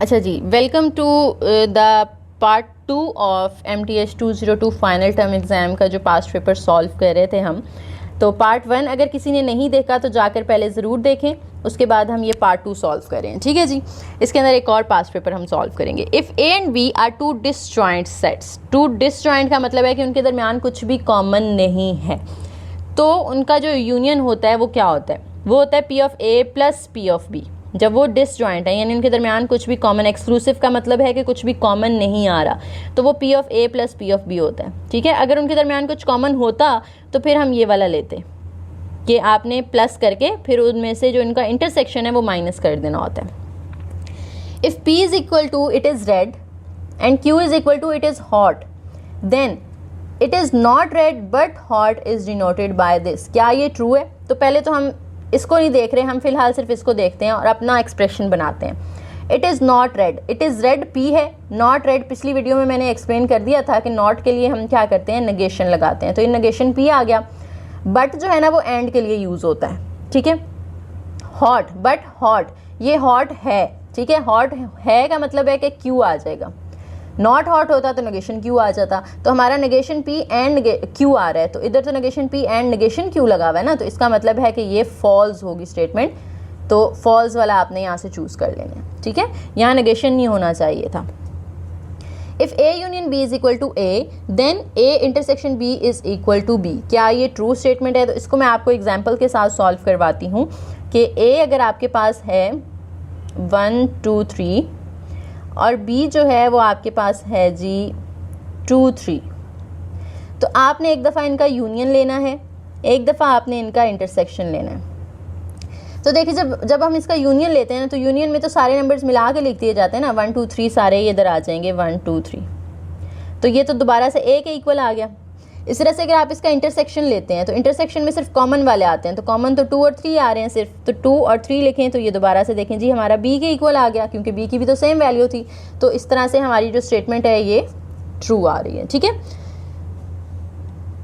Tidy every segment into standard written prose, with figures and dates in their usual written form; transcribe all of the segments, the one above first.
अच्छा जी, welcome to the part 2 of MTH 202 final term exam का जो पास्ट पेपर सॉल्व कर रहे थे हम। तो पार्ट 1 अगर किसी ने नहीं देखा तो जाकर पहले ज़रूर देखें, उसके बाद हम ये पार्ट 2 सॉल्व करें। ठीक है जी, इसके अंदर एक और पास्ट पेपर हम सॉल्व करेंगे। If A and B are two disjoint sets, two disjoint का मतलब है कि उनके दरमियान कुछ भी कॉमन नहीं है, तो उनका जो यूनियन होता है वो क्या होता है? वो होता है P of A plus P of B। जब वो डिसजॉइंट है यानी उनके दरमियान कुछ भी कॉमन, एक्सक्लूसिव का मतलब है कि कुछ भी कॉमन नहीं आ रहा, तो वो P of A plus P of B होता है। ठीक है, अगर उनके दरमियान कुछ कॉमन होता तो फिर हम ये वाला लेते कि आपने प्लस करके फिर उनमें से जो इनका इंटरसेक्शन है वो माइनस कर देना होता है। If P is equal to it is red and Q is equal to it is hot, then it is not red but hot is denoted by this. क्या ये ट्रू है? तो पहले तो हम इसको नहीं देख रहे, हम फिलहाल सिर्फ इसको देखते हैं और अपना एक्सप्रेशन बनाते हैं। It is not red, it is red P है, नॉट रेड पिछली वीडियो में मैंने एक्सप्लेन कर दिया था कि नॉट के लिए हम क्या करते हैं, नेगेशन लगाते हैं, तो ये नेगेशन P आ गया। बट जो है ना वो एंड के लिए यूज़ होता है। ठीक है, हॉट, बट हॉट, ये हॉट है। ठीक है, हॉट है का मतलब है कि Q आ जाएगा, नॉट हॉट होता तो नेगेशन Q आ जाता, तो हमारा नेगेशन P एंड Q आ रहा है, तो इधर तो negation P and negation Q लगा हुआ है ना, तो इसका मतलब है कि ये फॉल्स होगी स्टेटमेंट, तो फॉल्स वाला आपने यहाँ से चूज़ कर लेना है। ठीक है, यहाँ नेगेशन नहीं होना चाहिए था। If A union B is equal to A, then A intersection B is equal to B। क्या ये ट्रू स्टेटमेंट है? तो इसको मैं आपको एग्जाम्पल के साथ सॉल्व करवाती हूँ कि A अगर आपके पास है 1 2 3 और B जो है वो आपके पास है जी 2 3, तो आपने एक दफ़ा इनका यूनियन लेना है, एक दफ़ा आपने इनका इंटरसेक्शन लेना है। तो देखिए जब हम इसका यूनियन लेते हैं ना, तो यूनियन में तो सारे नंबर्स मिला के लिख दिए जाते हैं ना, 1 2 3 सारे इधर आ जाएंगे 1 2 3, तो ये तो दोबारा से A के इक्वल आ गया। इस तरह से अगर आप इसका इंटरसेक्शन लेते हैं तो इंटरसेक्शन में सिर्फ कॉमन वाले आते हैं, तो कॉमन तो 2 और 3 आ रहे हैं सिर्फ, तो 2 और 3 लिखें तो ये दोबारा से देखें जी हमारा B के इक्वल आ गया, क्योंकि B की भी तो सेम वैल्यू थी। तो इस तरह से हमारी जो स्टेटमेंट है ये ट्रू आ रही है। ठीक है,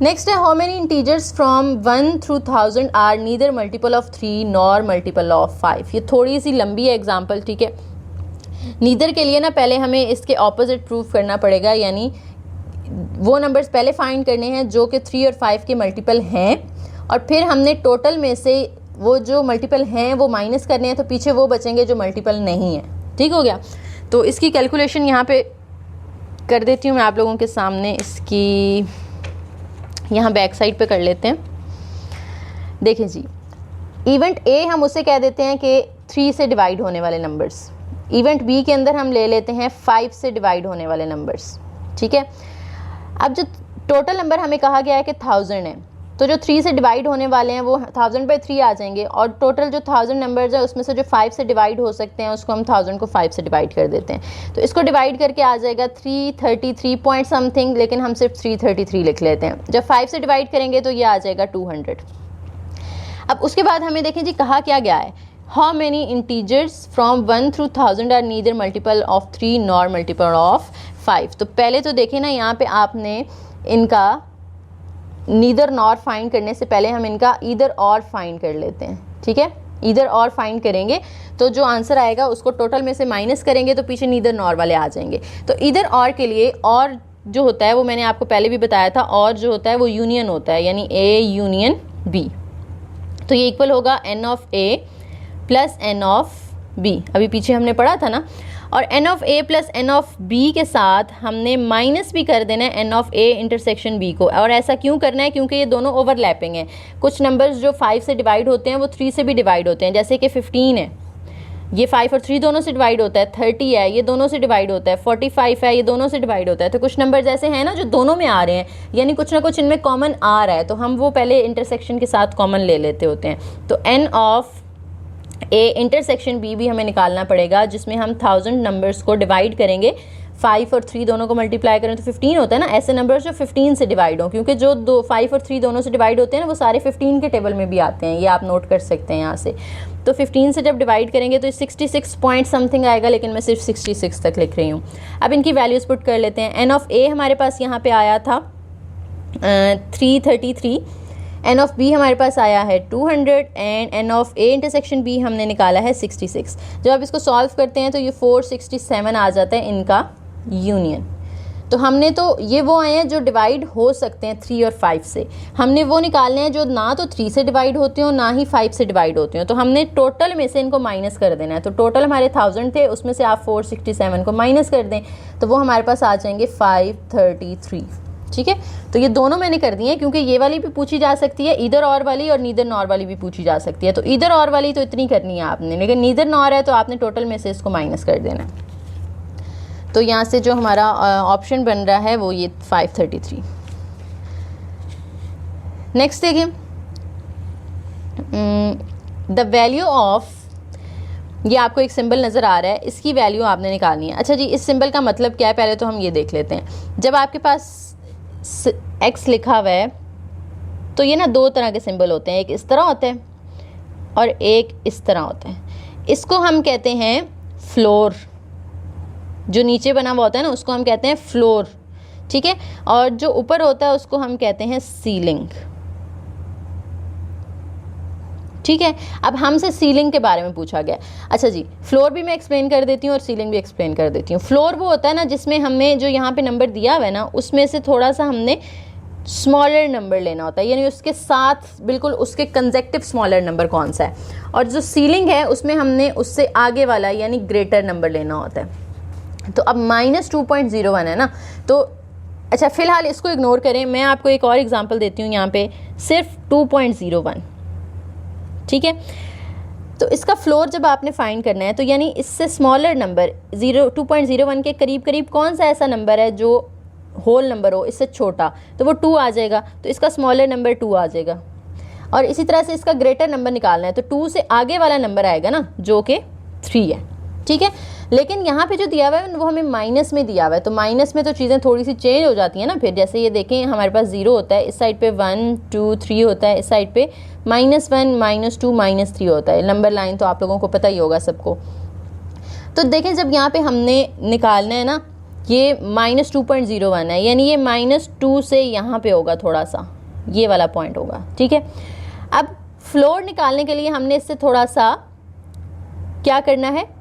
नेक्स्ट है how many integers from 1 through 1000 are neither multiple of 3 nor multiple of 5। ये थोड़ी सी लंबी है एग्जाम्पल। ठीक है, नीदर के लिए ना पहले हमें इसके ऑपोजिट प्रूफ करना पड़ेगा, यानी वो नंबर्स पहले फाइंड करने हैं जो कि 3 और 5 के मल्टीपल हैं, और फिर हमने टोटल में से वो जो मल्टीपल हैं वो माइनस करने हैं, तो पीछे वो बचेंगे जो मल्टीपल नहीं है। ठीक हो गया, तो इसकी कैलकुलेशन यहाँ पे कर देती हूँ मैं आप लोगों के सामने। इसकी यहाँ बैक साइड पे कर लेते हैं। देखें जी, इवेंट A हम उसे कह देते हैं कि 3 से डिवाइड होने वाले नंबर्स, इवेंट B के अंदर हम ले लेते हैं 5 से डिवाइड होने वाले नंबर्स। ठीक है, अब जो टोटल नंबर हमें कहा गया है कि 1000 है, तो जो 3 से डिवाइड होने वाले हैं वो 1000/3 आ जाएंगे, और टोटल जो 1000 नंबर्स है उसमें से जो 5 से डिवाइड हो सकते हैं उसको हम 1000 को 5 से डिवाइड कर देते हैं, तो इसको डिवाइड करके आ जाएगा 333 पॉइंट समथिंग, लेकिन हम सिर्फ 333 लिख लेते हैं। जब 5 से डिवाइड करेंगे तो ये आ जाएगा 200। अब उसके बाद हमें देखें जी कहा क्या गया है, how many integers from 1 through 1000 are neither multiple of 3 nor multiple of 5। तो पहले तो देखें ना, यहाँ पे आपने इनका नीदर नॉर फाइंड करने से पहले हम इनका ईदर और फाइंड कर लेते हैं। ठीक है, ईदर और फाइंड करेंगे तो जो आंसर आएगा उसको टोटल में से माइनस करेंगे तो पीछे नीदर नॉर वाले आ जाएंगे। तो ईदर और के लिए और जो होता है वो मैंने आपको पहले भी बताया था, और जो होता है वो यूनियन होता है, यानी A यूनियन B। तो ये इक्वल होगा N of A plus N of B, अभी पीछे हमने पढ़ा था ना, और N of A plus N of B के साथ हमने माइनस भी कर देना है N of A intersection B को। और ऐसा क्यों करना है? क्योंकि ये दोनों ओवरलैपिंग हैं। कुछ नंबर्स जो 5 से डिवाइड होते हैं वो 3 से भी डिवाइड होते हैं, जैसे कि 15 है, ये 5 और 3 दोनों से डिवाइड होता है, 30 है, ये दोनों से डिवाइड होता है, 45 है, ये दोनों से डिवाइड होता है। तो कुछ नंबर्स ऐसे हैं ना जो दोनों में आ रहे हैं, यानी कुछ ना कुछ इनमें कॉमन आ रहा है, तो हम वो पहले इंटरसेक्शन के साथ कॉमन ले लेते होते हैं। तो N of A intersection B भी हमें निकालना पड़ेगा, जिसमें हम 1000 नंबर्स को डिवाइड करेंगे, 5 और 3 दोनों को मल्टीप्लाई करें तो 15 होता है ना, ऐसे नंबर्स जो 15 से डिवाइड हो, क्योंकि जो 5 और 3 दोनों से डिवाइड होते हैं ना वो सारे 15 के टेबल में भी आते हैं, ये आप नोट कर सकते हैं यहाँ से। तो 15 से जब डिवाइड करेंगे तो 66 पॉइंट समथिंग आएगा, लेकिन मैं सिर्फ 66 तक लिख रही हूँ। अब इनकी वैल्यूज़ पुट कर लेते हैं। N ऑफ A हमारे पास यहाँ पर आया था 333, एन ऑफ बी हमारे पास आया है 200 and n of A intersection B हमने निकाला है 66। जब आप इसको सॉल्व करते हैं तो ये 467 आ जाता है इनका यूनियन। तो हमने तो ये वो आए हैं जो डिवाइड हो सकते हैं 3 और 5 से, हमने वो निकालने हैं जो ना तो 3 से डिवाइड होते हो ना ही 5 से डिवाइड होते हो। तो हमने टोटल में से इनको माइनस कर देना है। तो टोटल हमारे 1000 थे, उसमें से आप 467 को माइनस कर दें तो वो हमारे पास आ जाएंगे 533। ठीक है, तो ये दोनों मैंने कर दिए हैं क्योंकि ये वाली भी पूछी जा सकती है ईदर और वाली, और नीदर नॉर वाली भी पूछी जा सकती है। तो ईदर और वाली तो इतनी करनी है आपने, लेकिन नीदर नॉर है तो आपने टोटल में से इसको माइनस कर देना है। तो यहाँ से जो हमारा ऑप्शन बन रहा है वो ये 533। नेक्स्ट देखिए, द वैल्यू ऑफ, ये आपको एक सिंबल नज़र आ रहा है, इसकी वैल्यू आपने निकालनी है। अच्छा जी, इस सिंबल का मतलब क्या है पहले तो हम ये देख लेते हैं। जब आपके पास x लिखा हुआ है तो ये ना दो तरह के सिंबल होते हैं, एक इस तरह होता है और एक इस तरह होता है। इसको हम कहते हैं फ्लोर, जो नीचे बना हुआ होता है ना उसको हम कहते हैं फ्लोर। ठीक है, और जो ऊपर होता है उसको हम कहते हैं सीलिंग। ठीक है, अब हमसे सीलिंग के बारे में पूछा गया। अच्छा जी, फ्लोर भी मैं एक्सप्लेन कर देती हूँ और सीलिंग भी एक्सप्लेन कर देती हूँ। फ्लोर वो होता है ना जिसमें हमें जो यहाँ पे नंबर दिया हुआ है ना उसमें से थोड़ा सा हमने स्मॉलर नंबर लेना होता है, यानी उसके साथ बिल्कुल उसके कंसेक्टिव स्मॉलर नंबर कौन सा है। और जो सीलिंग है उसमें हमने उससे आगे वाला यानी ग्रेटर नंबर लेना होता है। तो अब -2.01 है ना, तो अच्छा फ़िलहाल इसको इग्नोर करें, मैं आपको एक और एग्जांपल देती हूँ यहाँ पे, सिर्फ 2.01। ठीक है, तो इसका फ्लोर जब आपने फाइंड करना है तो यानी इससे स्मॉलर नंबर 2.01 के करीब करीब कौन सा ऐसा नंबर है जो होल नंबर हो इससे छोटा, तो वो 2 आ जाएगा। तो इसका स्मॉलर नंबर 2 आ जाएगा। और इसी तरह से इसका ग्रेटर नंबर निकालना है तो 2 से आगे वाला नंबर आएगा ना जो कि 3 है। ठीक है, लेकिन यहाँ पे जो दिया हुआ है वो हमें माइनस में दिया हुआ है, तो माइनस में तो चीज़ें थोड़ी सी चेंज हो जाती हैं ना। फिर जैसे ये देखें हमारे पास 0 होता है, इस साइड पे 1 2 3 होता है, इस साइड पे -1 -2 -3 होता है। नंबर लाइन तो आप लोगों को पता ही होगा सबको। तो देखें जब यहाँ पे हमने निकालना है ना, ये -2.01 है, यानी ये -2 से यहाँ पे होगा थोड़ा सा, ये वाला पॉइंट होगा। ठीक है, अब फ्लोर निकालने के लिए हमने इससे थोड़ा सा क्या करना है,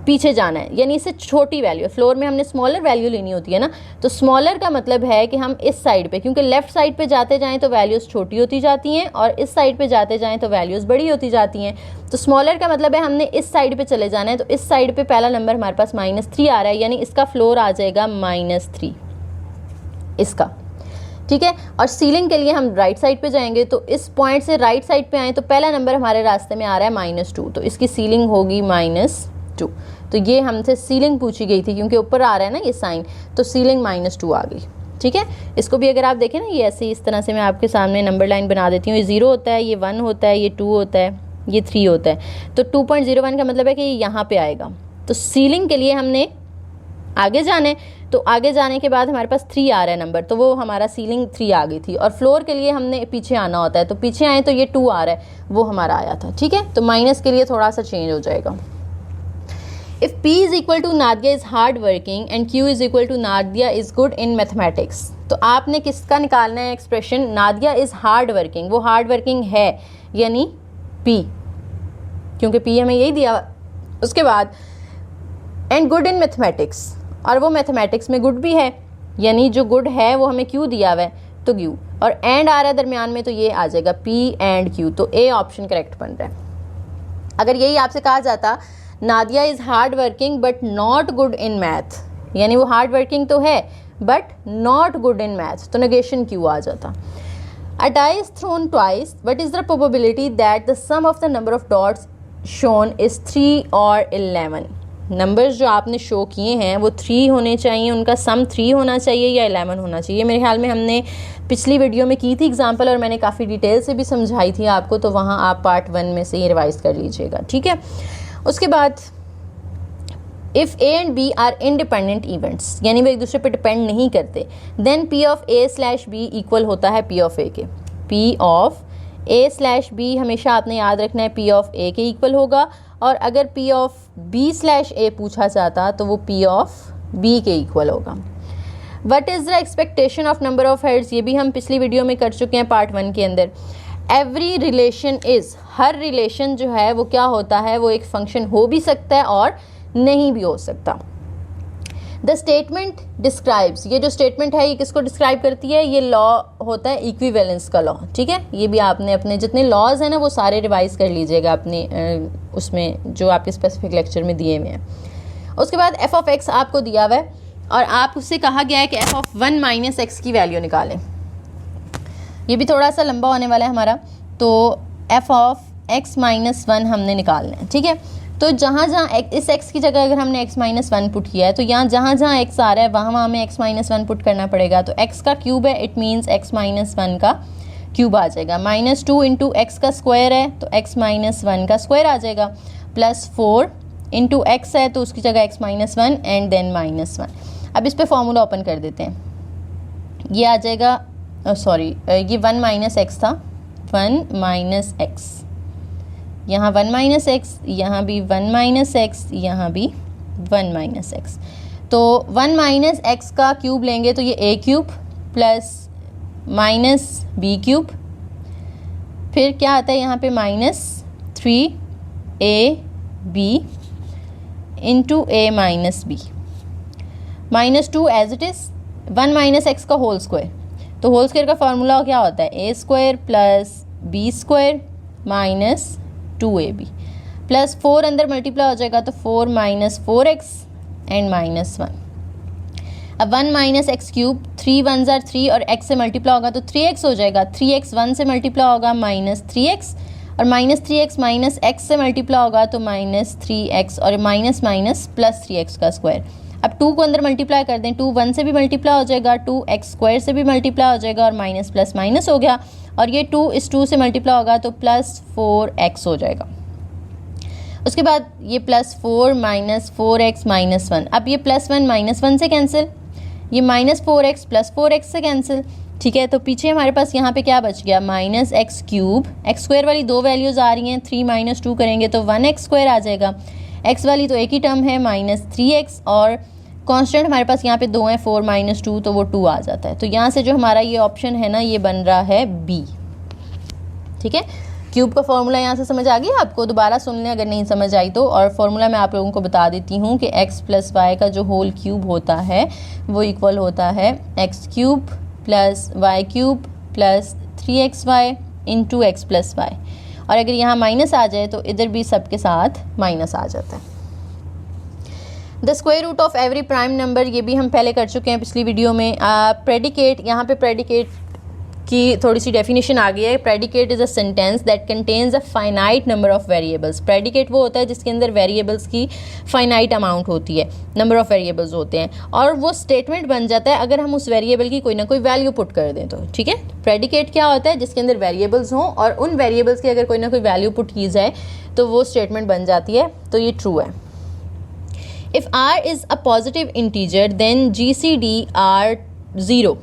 पीछे जाना है, यानी इससे छोटी वैल्यू। फ्लोर में हमने स्मॉलर वैल्यू लेनी होती है ना, तो स्मॉलर का मतलब है कि हम इस साइड पे, क्योंकि लेफ्ट साइड पे जाते जाएं तो वैल्यूज़ छोटी होती जाती हैं और इस साइड पे जाते जाएं तो वैल्यूज़ बड़ी होती जाती हैं। तो स्मॉलर का मतलब है हमने इस साइड पे चले जाना है। तो इस साइड पे पहला नंबर हमारे पास -3 आ रहा है, यानी इसका फ्लोर आ जाएगा -3 इसका। ठीक है, और सीलिंग के लिए हम राइट साइड पे जाएंगे, तो इस पॉइंट से राइट साइड पे आए तो पहला नंबर हमारे रास्ते में आ रहा है -2, तो इसकी सीलिंग होगी -2। तो ये हमसे सीलिंग पूछी गई थी क्योंकि ऊपर आ रहा है ना ये साइन, तो सीलिंग -2 आ गई। ठीक है, इसको भी अगर आप देखें ना, ये ऐसे इस तरह से मैं आपके सामने नंबर लाइन बना देती हूँ। ये 0 होता है, ये 1 होता है, ये 2 होता है, ये 3 होता है। तो 2.01 का मतलब है कि ये यहाँ पे आएगा। तो सीलिंग के लिए हमने आगे जाना है, तो आगे जाने के बाद हमारे पास 3 आ रहा है नंबर, तो वो हमारा सीलिंग 3 आ गई थी। और फ्लोर के लिए हमने पीछे आना होता है, तो पीछे आए तो ये 2 आ रहा है, वो हमारा आया था। ठीक है, तो माइनस के लिए थोड़ा सा चेंज हो जाएगा। If P is equal to Nadia is hard working and Q is equal to Nadia is good in mathematics, तो आपने किसका निकालना है expression, Nadia is hard working, वो हार्ड वर्किंग है यानी P, क्योंकि P हमें यही दिया। उसके बाद एंड गुड इन मैथमेटिक्स, और वो मैथमेटिक्स में गुड भी है, यानी जो गुड है वो हमें Q दिया हुआ है तो Q, और एंड आ रहा है दरमियान में तो ये आ जाएगा P एंड Q, तो A ऑप्शन करेक्ट बन रहा है। अगर यही आपसे कहा जाता Nadia is hard working but not good in math, यानी वो हार्ड वर्किंग तो है but not good in math, तो नेगेशन क्यों आ जाता। A die is thrown twice, what is the probability that the sum of the number of dots shown is 3 और 11। Numbers जो आपने शो किए हैं वो 3 होने चाहिए, उनका सम 3 होना चाहिए या 11 होना चाहिए। मेरे ख्याल में हमने पिछली वीडियो में की थी एग्जांपल, और मैंने काफ़ी डिटेल से भी समझाई थी आपको, तो वहाँ आप पार्ट 1 में से ही रिवाइज कर लीजिएगा। ठीक है, उसके बाद if A and B are independent events, यानी वो एक दूसरे पे डिपेंड नहीं करते, then P of A slash B equal होता है पी ऑफ ए के। P of A slash B हमेशा आपने याद रखना है पी ऑफ ए के इक्वल होगा, और अगर P of B slash A पूछा जाता तो वो पी ऑफ बी के इक्वल होगा। What is the expectation of number of heads, ये भी हम पिछली वीडियो में कर चुके हैं पार्ट 1 के अंदर। Every relation is, her relation जो है वो क्या होता है, वो एक फंक्शन हो भी सकता है और नहीं भी हो सकता। द स्टेटमेंट डिस्क्राइब्स, ये जो स्टेटमेंट है ये किसको डिस्क्राइब करती है, ये लॉ होता है इक्विवेलेंस का लॉ, ठीक है। ये भी आपने अपने जितने लॉज हैं ना वो सारे रिवाइज कर लीजिएगा अपने उसमें जो आपके स्पेसिफिक लेक्चर में दिए हुए हैं। उसके बाद एफ ऑफ एक्स आपको दिया हुआ है और आप उससे कहा गया है कि एफ ऑफ 1 माइनस एक्स की वैल्यू निकालें। ये भी थोड़ा सा लंबा होने वाला है हमारा, तो एफ ऑफ एक्स माइनस 1 हमने निकालना है, ठीक है। तो जहाँ जहाँ इस x की जगह अगर हमने x माइनस 1 पुट किया है तो यहाँ जहाँ जहाँ x आ रहा है वहाँ वहाँ हमें x माइनस 1 पुट करना पड़ेगा। तो x का क्यूब है, इट मीन्स x माइनस 1 का क्यूब आ जाएगा। -2 इंटू एक्स का स्क्वायर है तो x माइनस 1 का स्क्वायर आ जाएगा। +4 इंटू एक्स है तो उसकी जगह x माइनस 1 एंड देन -1। अब इस पर फॉर्मूला ओपन कर देते हैं, ये आ जाएगा, सॉरी ये 1 माइनस एक्स था, 1 माइनस एक्स, यहाँ 1 माइनस एक्स, यहाँ भी 1 माइनस एक्स, यहाँ भी 1 माइनस एक्स। तो 1 माइनस एक्स का क्यूब लेंगे तो ये A cube plus minus B cube, फिर क्या आता है यहाँ पे -3ab into A minus B, -2 as it is 1 minus X का होल स्क्वायर। तो होल स्क्वायर का फार्मूला क्या होता है, A square plus B square minus 2ab, +4 अंदर मल्टीप्लाई हो जाएगा तो 4 माइनस 4x एंड -1। अब 1 माइनस एक्स क्यूब, 3 1 ज़ार 3 और x से मल्टीप्लाई होगा तो 3x हो जाएगा, 3x 1 से मल्टीप्लाई होगा -3x और -3x माइनस x से मल्टीप्लाई होगा तो -3x और माइनस माइनस +3x का स्क्वायर। अब 2 को अंदर मल्टीप्लाई कर दें, 2 1 से भी मल्टीप्लाई हो जाएगा, 2x स्क्वायर से भी मल्टीप्लाई हो जाएगा और माइनस प्लस माइनस हो गया और ये 2 इस 2 से मल्टीप्लाई होगा तो +4x हो जाएगा। उसके बाद ये +4 माइनस 4x -1, अब ये +1 -1 से कैंसिल, ये -4x +4x से कैंसिल, ठीक है। तो पीछे हमारे पास यहाँ पे क्या बच गया, -x क्यूब, x स्क्वायर वाली दो वैल्यूज़ आ रही हैं, 3 - 2 करेंगे तो 1x स्क्वायर आ जाएगा, x वाली तो एक ही टर्म है -3x और कांस्टेंट हमारे पास यहाँ पे 2 हैं, 4 - 2 तो वो 2 आ जाता है। तो यहाँ से जो हमारा ये ऑप्शन है ना ये बन रहा है बी, ठीक है। क्यूब का फॉर्मूला यहाँ से समझ आ गया आपको, दोबारा सुन लें अगर नहीं समझ आई तो। और फॉर्मूला मैं आप लोगों को बता देती हूँ कि x + y का जो होल क्यूब होता है वो इक्वल होता है x³ + y³ + 3xy into x + y, और अगर यहाँ माइनस आ जाए तो इधर भी सबके साथ माइनस आ जाता है। The square root of every prime number, ये भी हम पहले कर चुके हैं पिछली वीडियो में। प्रेडिकेट, यहाँ पे प्रेडिकेट की थोड़ी सी डेफिनेशन आ गई है। Predicate is a sentence that contains a finite number of variables. Predicate वो होता है जिसके अंदर वेरिएबल्स की फाइनाइट अमाउंट होती है, नंबर ऑफ वेरिएबल्स होते हैं, और वो स्टेटमेंट बन जाता है अगर हम उस वेरिएबल की कोई ना कोई वैल्यू पुट कर दें तो, ठीक है। प्रेडिकेट क्या होता है, जिसके अंदर वेरिएबल्स हों और उन वेरिएबल्स की अगर कोई ना कोई वैल्यू पुट की जाए तो वो स्टेटमेंट बन जाती है। तो ये ट्रू है। If r is a positive integer then GCD r 0।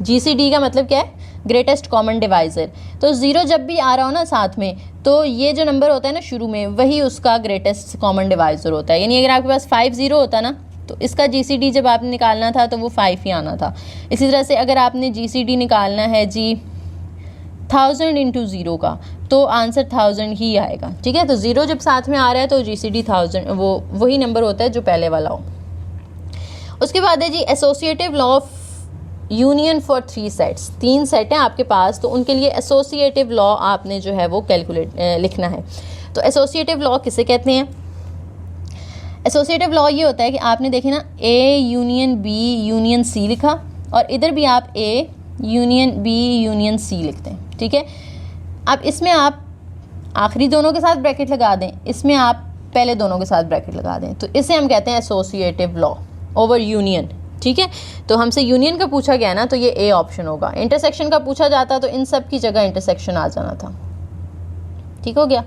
GCD का मतलब क्या है, ग्रेटेस्ट कॉमन डिवाइज़र। तो 0 जब भी आ रहा हो ना साथ में तो ये जो नंबर होता है ना शुरू में वही उसका ग्रेटेस्ट कॉमन डिवाइज़र होता है। यानी अगर आपके पास 5 0 होता ना तो इसका GCD जब आपने निकालना था तो वो 5 ही आना था। इसी तरह से अगर आपने GCD निकालना है जी 1000 × 0 का तो आंसर 1000 ही आएगा, ठीक है। तो 0 जब साथ में आ रहा है तो GCD 1000 वही नंबर होता है जो पहले वाला हो। उसके बाद है जी associative law of union for 3 sets. 3 set हैं आपके पास तो उनके लिए एसोसिएटिव लॉ आपने जो है वो लिखना है। तो एसोसिएटिव लॉ किसे कहते हैं, एसोसिएटिव लॉ ये होता है कि आपने देखे ना A union B union C लिखा और इधर भी आप A union B union C लिखते हैं, ठीक है। अब इसमें आप आखिरी दोनों के साथ ब्रैकेट लगा दें, इसमें आप पहले दोनों के साथ ब्रैकेट लगा दें, तो इसे हम कहते हैं एसोसिएटिव लॉ ओवर यूनियन, ठीक है। तो हमसे यूनियन का पूछा गया ना तो ये ए ऑप्शन होगा। इंटरसेक्शन का पूछा जाता तो इन सब की जगह इंटरसेक्शन आ जाना था, ठीक हो गया।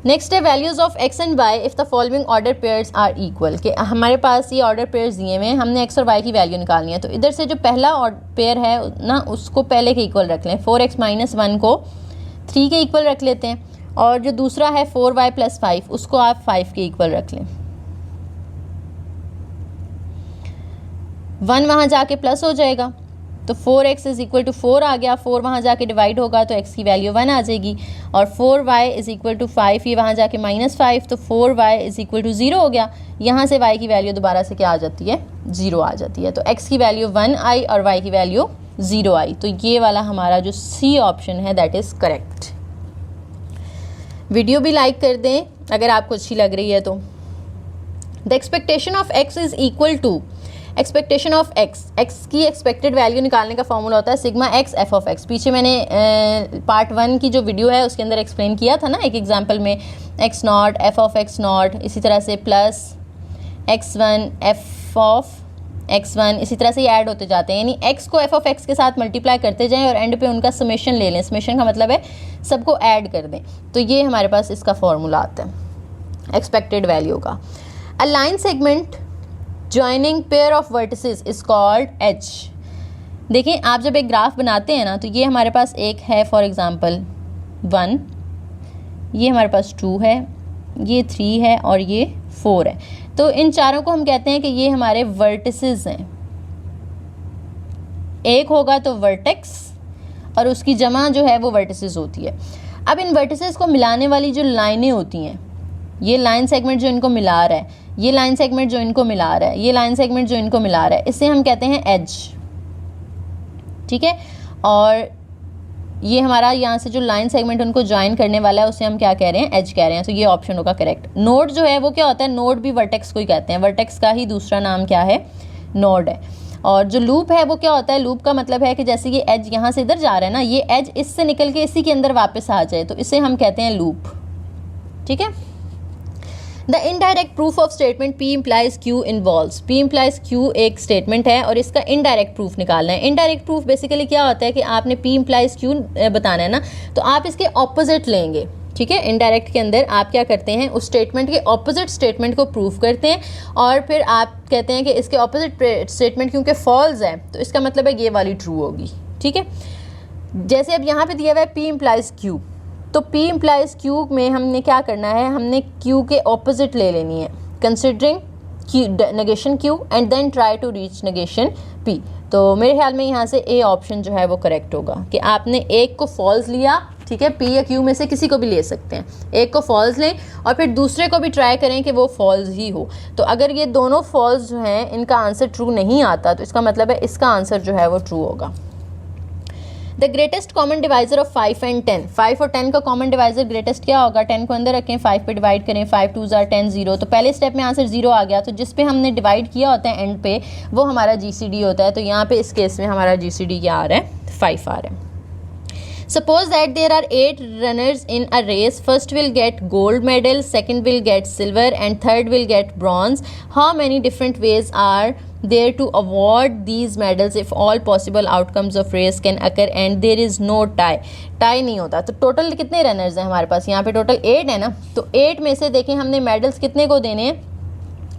नेक्स्ट है values of x and y if the following order pairs are equal. कि हमारे पास ये ऑर्डर पेयर्स दिए हुए हैं, हमने एक्स और वाई की वैल्यू निकालनी है। तो इधर से जो पहला पेयर है ना उसको पहले के इक्वल रख लें। 4x - 1 को 3 के इक्वल रख लेते हैं और जो दूसरा है 4y + 5 उसको आप 5 के इक्वल रख लें। 1 वहाँ जाके प्लस हो जाएगा, तो 4x इज़ इक्वल टू 4 आ गया, 4 वहाँ जाके डिवाइड होगा तो x की वैल्यू 1 आ जाएगी, और 4y इज़ इक्वल टू 5, ये वहाँ जाके -5, तो 4y इज़ इक्वल टू 0 हो गया। यहाँ से y की वैल्यू दोबारा से क्या आ जाती है, 0 आ जाती है। तो x की वैल्यू 1 आई और y की वैल्यू 0 आई। तो ये वाला हमारा जो C ऑप्शन है दैट इज़ करेक्ट। वीडियो भी लाइक कर दें अगर आपको अच्छी लग रही है तो। The expectation of x is equal to expectation of x की एक्सपेक्टेड वैल्यू निकालने का फॉर्मूला होता है sigma x f of x। पीछे मैंने पार्ट 1 की जो वीडियो है उसके अंदर एक्सप्लेन किया था ना एक एग्जांपल में, x not f of x not, इसी तरह से plus x1 f of x1, इसी तरह से ये ऐड होते जाते हैं, यानी x को f ऑफ x के साथ मल्टीप्लाई करते जाएं और एंड पे उनका समेशन ले लें। समेशन का मतलब है सबको ऐड कर दें। तो ये हमारे पास इसका फॉर्मूला आता है एक्सपेक्टेड वैल्यू का। A line segment joining pair of vertices is called edge. देखिए आप जब एक ग्राफ बनाते हैं ना तो ये हमारे पास एक है फॉर एग्जांपल 1, ये हमारे पास 2 है, ये 3 है और ये 4 है। तो इन चारों को हम कहते हैं कि ये हमारे वर्टिसेस हैं। एक होगा तो वर्टेक्स और उसकी जमा जो है वो वर्टिसेस होती है। अब इन वर्टिसेस को मिलाने वाली जो लाइनें होती हैं, ये लाइन सेगमेंट जो इनको मिला रहा है, ये लाइन सेगमेंट जो इनको मिला रहा है, ये लाइन सेगमेंट जो इनको मिला रहा है, इसे हम कहते हैं एज। ठीक है, और ये हमारा यहाँ से जो लाइन सेगमेंट उनको ज्वाइन करने वाला है उसे हम क्या कह रहे हैं, एज कह रहे हैं। तो ये ऑप्शन होगा करेक्ट। नोड जो है वो क्या होता है, नोड भी वर्टेक्स को ही कहते हैं। वर्टेक्स का ही दूसरा नाम क्या है, नोड है। और जो लूप है वो क्या होता है, लूप का मतलब है कि जैसे ये एज यहाँ से इधर जा रहा है ना, ये एज इससे निकल के इसी के अंदर वापस आ जाए, तो इसे हम कहते हैं लूप। ठीक है। The indirect proof of statement P implies Q involves, P implies Q एक स्टेटमेंट है और इसका इनडायरेक्ट प्रूफ निकालना है। इनडायरेक्ट प्रूफ बेसिकली क्या होता है कि आपने P implies Q बताना है ना, तो आप इसके ऑपोजिट लेंगे। ठीक है, इनडायरेक्ट के अंदर आप क्या करते हैं, उस स्टेटमेंट के ऑपोजिट स्टेटमेंट को प्रूफ करते हैं और फिर आप कहते हैं कि इसके ऑपोजिट स्टेटमेंट क्योंकि फॉल्स है तो इसका मतलब है ये वाली ट्रू होगी। ठीक है, जैसे अब यहाँ पे दिया हुआ है P implies Q, तो P implies Q में हमने क्या करना है, हमने Q के ऑपोजिट ले लेनी है, considering negation Q and then try to reach negation P। तो मेरे ख्याल में यहाँ से A ऑप्शन जो है वो करेक्ट होगा कि आपने एक को फॉल्स लिया, ठीक है, P या Q में से किसी को भी ले सकते हैं, एक को फॉल्स लें और फिर दूसरे को भी ट्राई करें कि वो फॉल्स ही हो। तो अगर ये दोनों फॉल्स जो हैं इनका आंसर ट्रू नहीं आता तो इसका मतलब है इसका आंसर जो है वो ट्रू होगा। The greatest common divisor of 5 and 10, 5 और 10 का कॉमन डिवाइजर ग्रेटेस्ट क्या होगा, 10 को अंदर रखें, 5 पे डिवाइड करें, 5 2 ज़ार 10 0। तो पहले स्टेप में आंसर 0 आ गया, तो जिस पे हमने डिवाइड किया होता है एंड पे वो हमारा GCD होता है। तो यहाँ पे इस केस में हमारा GCD क्या आ रहा है, 5 आ रहा है। Suppose that there are 8 runners in a race. First will get gold medal, second will get silver, and third will get bronze. How many different ways are there to award these medals if all possible outcomes of race can occur and there is no tie? Tie नहीं होता। तो total कितने runners हैं हमारे पास, यहाँ पे total 8 है ना, तो 8 में से देखें हमने मेडल्स कितने को देने हैं,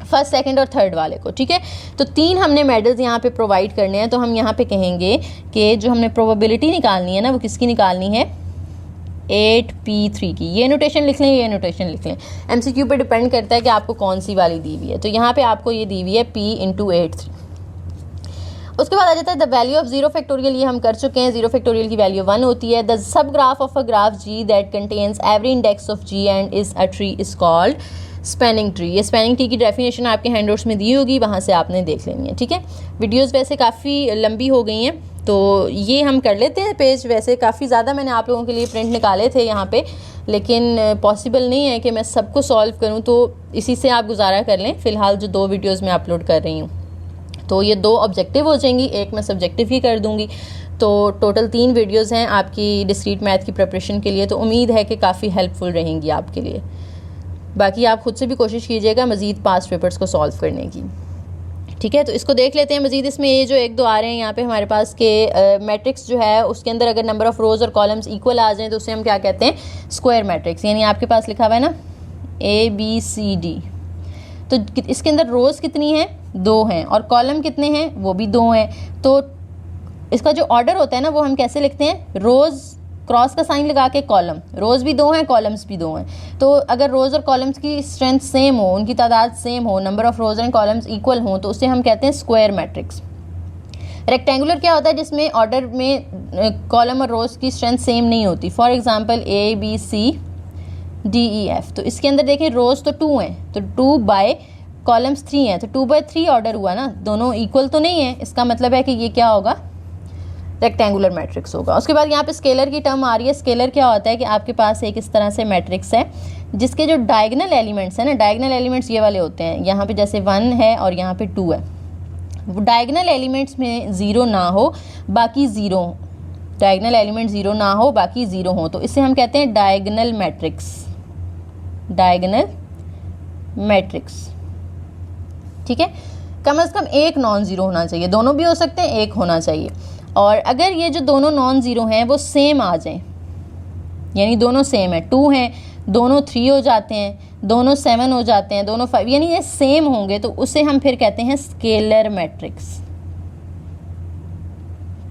फर्स्ट सेकंड और थर्ड वाले को। ठीक है, तो 3 हमने मेडल्स यहाँ पे प्रोवाइड करने हैं। तो हम यहाँ पे कहेंगे कि जो हमने प्रोबेबिलिटी निकालनी है ना वो किसकी निकालनी है, 8p3 की। ये नोटेशन लिख लें, ये नोटेशन लिख लें, MCQ पे डिपेंड करता है कि आपको कौन सी वाली दी हुई है। तो यहाँ पे आपको ये दी हुई है p इंटू 8 3। उसके बाद आ जाता है द वैल्यू ऑफ 0 फैक्टोरियल, ये हम कर चुके हैं। 0 फैक्टोरियल की वैल्यू 1 होती है। The sub graph of a graph G that contains every index of G and is a tree is called spanning tree. ये स्पैनिंग ट्री की डेफिनेशन आपके हैंडआउट्स में दी होगी, वहाँ से आपने देख लेनी है। ठीक है, वीडियोस वैसे काफ़ी लंबी हो गई हैं तो ये हम कर लेते हैं पेज। वैसे काफ़ी ज़्यादा मैंने आप लोगों के लिए प्रिंट निकाले थे यहाँ पे, लेकिन पॉसिबल नहीं है कि मैं सबको सॉल्व करूँ, तो इसी से आप गुजारा कर लें। फ़िलहाल जो 2 वीडियोज़ मैं अपलोड कर रही हूँ तो ये 2 ऑब्जेक्टिव हो जाएंगी, एक मैं सब्जेक्टिव ही कर दूँगी। तो टोटल 3 वीडियोज़ हैं आपकी डिस्क्रीट मैथ की प्रिपरेशन के लिए। तो उम्मीद है कि काफ़ी हेल्पफुल रहेंगी आपके लिए। बाकी आप खुद से भी कोशिश कीजिएगा मज़ीद पास्ट पेपर्स को सॉल्व करने की। ठीक है, तो इसको देख लेते हैं मज़ीद। इसमें ये जो 1 2 आ रहे हैं यहाँ पे हमारे पास के मैट्रिक्स जो है उसके अंदर अगर नंबर ऑफ़ रोज़ और कॉलम्स इक्वल आ जाएं तो उसे हम क्या कहते हैं, स्क्वायर मैट्रिक्स। यानी आपके पास लिखा हुआ है ना ABCD, तो इसके अंदर रोज़ कितनी हैं, 2 हैं, और कॉलम कितने हैं, वो भी 2 हैं। तो इसका जो ऑर्डर होता है ना वो हम कैसे लिखते हैं, रोज़ क्रॉस का साइन लगा के कॉलम, रोज़ भी 2 हैं, कॉलम्स भी 2 हैं। तो अगर रोज़ और कॉलम्स की स्ट्रेंथ सेम हो, उनकी तादाद सेम हो, number of rows and columns equal हों, तो उसे हम कहते हैं स्क्वायर मैट्रिक्स। रेक्टेंगुलर क्या होता है, जिसमें ऑर्डर में कॉलम और रोज की स्ट्रेंथ सेम नहीं होती। फॉर एग्जांपल ABCDEF, तो इसके अंदर देखें रोज तो 2 हैं, तो 2 बाय कॉलम्स 3 हैं, तो 2 बाय 3 ऑर्डर हुआ ना, दोनों इक्वल तो नहीं है, इसका मतलब है कि ये क्या होगा, रेक्टेंगुलर मैट्रिक्स होगा। उसके बाद यहाँ पे स्केलर की टर्म आ रही है। स्केलर क्या होता है कि आपके पास एक इस तरह से मैट्रिक्स है जिसके जो डायगनल एलिमेंट्स हैं ना, डायगनल एलिमेंट्स ये वाले होते हैं, यहाँ पे जैसे 1 है और यहाँ पे 2 है, डायगनल एलिमेंट्स में 0 ना हो बाकी 0 हो, डायगनल एलिमेंट 0 ना हो बाकी 0 हो, तो इसे हम कहते हैं डायगनल मैट्रिक्स, डायगनल मैट्रिक्स। ठीक है, कम से कम एक नॉन ज़ीरो होना चाहिए, दोनों भी हो सकते हैं, एक होना चाहिए। और अगर ये जो दोनों नॉन ज़ीरो हैं वो सेम आ जाएं, यानी दोनों सेम है, 2 हैं, दोनों 3 हो जाते हैं, दोनों 7 हो जाते हैं, दोनों 5, यानी ये सेम होंगे, तो उसे हम फिर कहते हैं स्केलर मैट्रिक्स।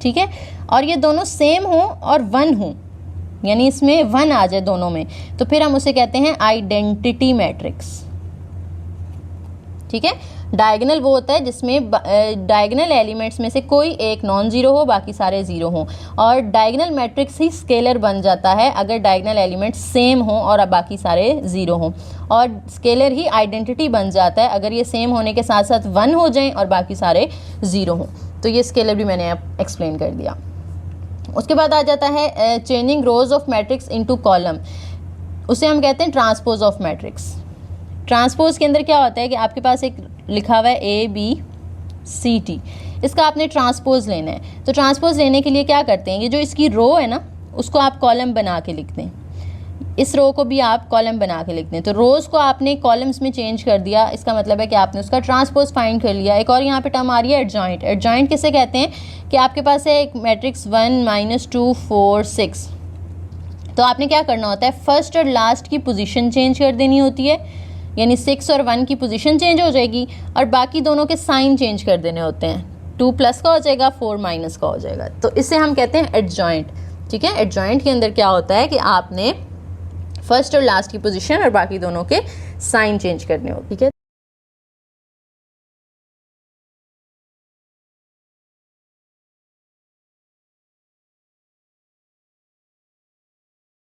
ठीक है, और ये दोनों सेम हो और 1 हो, यानी इसमें 1 आ जाए दोनों में, तो फिर हम उसे कहते हैं आइडेंटिटी मैट्रिक्स। ठीक है, डायगनल वो होता है जिसमें डायगनल एलिमेंट्स में से कोई एक नॉन ज़ीरो हो बाकी सारे ज़ीरो हों, और डायगनल मैट्रिक्स ही स्केलर बन जाता है अगर डायगनल एलिमेंट्स सेम हों और बाकी सारे ज़ीरो हों, और स्केलर ही आइडेंटिटी बन जाता है अगर ये सेम होने के साथ साथ 1 हो जाएं और बाकी सारे ज़ीरो हों। तो ये स्केलर भी मैंने एक्सप्लेन कर दिया। उसके बाद आ जाता है changing rose of matrix into column, उसे हम कहते हैं ट्रांसपोज ऑफ मैट्रिक्स। ट्रांसपोज के अंदर क्या होता है कि आपके पास एक लिखा हुआ है ABCD, इसका आपने ट्रांसपोज लेना है। तो ट्रांसपोज लेने के लिए क्या करते हैं, ये जो इसकी रो है ना उसको आप कॉलम बना के लिखते हैं, इस रो को भी आप कॉलम बना के लिखते हैं, तो रोज़ को आपने कॉलम्स में चेंज कर दिया, इसका मतलब है कि आपने उसका ट्रांसपोज फाइंड कर लिया। एक और यहाँ पे टर्म आ रही है एडजॉइंट। एडजॉइंट किसे कहते हैं कि आपके पास है एक मैट्रिक्स 1 -2 4 6, तो आपने क्या करना होता है, फर्स्ट और लास्ट की पोजीशन चेंज कर देनी होती है, यानी 6 और 1 की पोजीशन चेंज हो जाएगी, और बाकी दोनों के साइन चेंज कर देने होते हैं, 2 प्लस का हो जाएगा, 4 माइनस का हो जाएगा, तो इसे हम कहते हैं एडजॉइंट। ठीक है, एडजॉइंट के अंदर क्या होता है कि आपने फर्स्ट और लास्ट की पोजीशन और बाकी दोनों के साइन चेंज करने होते हैं। ठीक है,